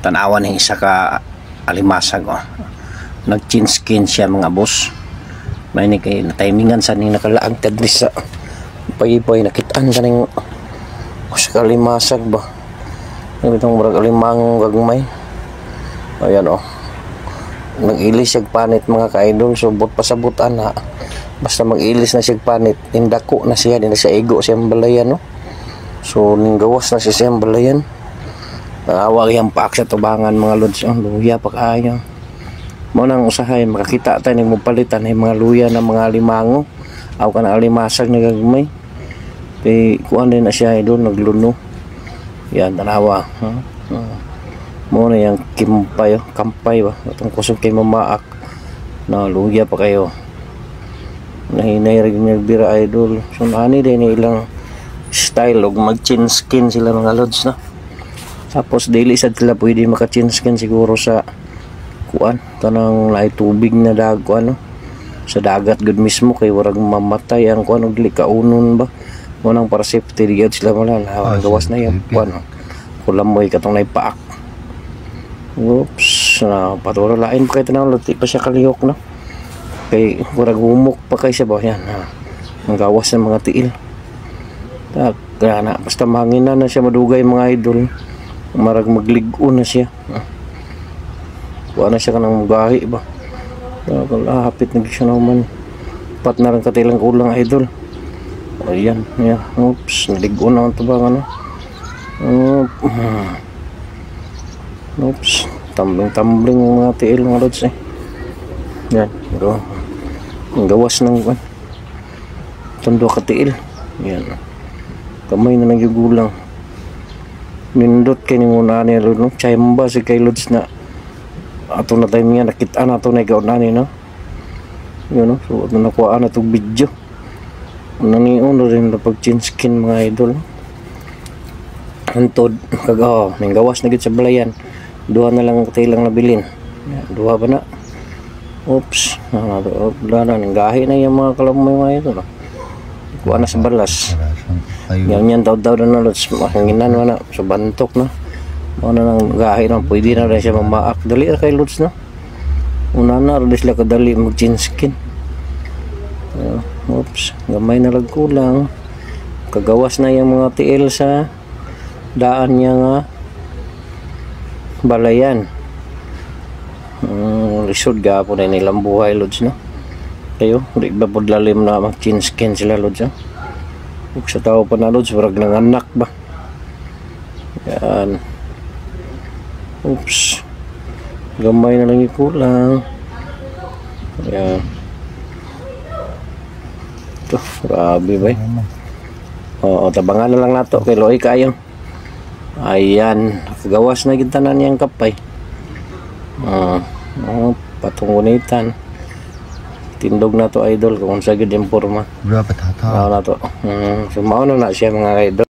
tanawan ng isa ka alimasag nag-chin skin siya mga boss. May ni kay natimingan sa ning nakalaang taglis sa paypay nakitaan sa ning sa alimasag ba itong murag alimang gagmay. Ayan nag-ilis siya panit mga ka-idol, subot pasabutan ha. Basta mag-ilis na siya panit indako na siya din sa ego siyang balayan so ning gawas na siya siyang balayan. Awag yang paak sa tubangan mga lods luya pa kaayo mo nang usahay makakita tayo ning mopalitan ay mga luya na mga limango aw kana alimasag na gagmay kay kuan din na siya idol nagluno. Yan tanawa mo na yang kampay ba atong kusog kay mamaak na luya pa kayo nahinay rig nagbira idol. So ani din ilang style og mag-chin skin sila mga lods na. Tapos daily sad sila pwede maka-chin skin siguro sa kuan tanang lahi tubig na dago sa dagat gud mismo kay warag mamatay ang kuan og dili kaunon ba mo nang para safety digad sila wala gawas na yung kuan kulamoy katong naipaak. Oops paturo lain pa kay tanaw luti pa siya kalihok kay warag humok pa kay siya ba yan ang gawas ng mga tiil na basta mahanginan na siya madugay mga idol marag magligo na siya kuha na siya kanang gahi ba hapit na siya naman pat na rin katilang kulang idol. Ayan oops naligo na ito ba oops tumbling mga tiil mga lods yan pero ang gawas ng tondo katiil yan kamay na nagyugulang nindot kay ni muna ni Lord chamba si kay Lods na ato na time nga nakita na ato na ikaw na ni yun so ato nakuha na itong video naniyon rin na pag chin skin mga idol antod kagawa ning gawas na gid sa balayan duha na lang katilang nabilin duha ba na oops wala na ning gahi na yung mga kalamay mga idol kuha na sa balas yan daw na Lods mahanginan na sa bantok mo na nang gahi pwede na rin siya mamaak dali na kay Lods una na rin sila kadali mag chin skin. Oops gamay na lang kulang kagawas na yung mga tiil sa daan niya nga balayan lisod gapon na nilang buhay Lods kayo di ba po lalim na mag chin skin sila Lods ug sa tao pa na Lods warag ng anak ba yan. Oops gamay na lang yung kulang yan ito grabe ba tabangan na lang nato kay Loy kayo. Ayan gawas na gintanan niyang kapay patungunitan tindog na to idol kung sa gid yung forma. Dapat hataw na to. So mao na siya mga idol.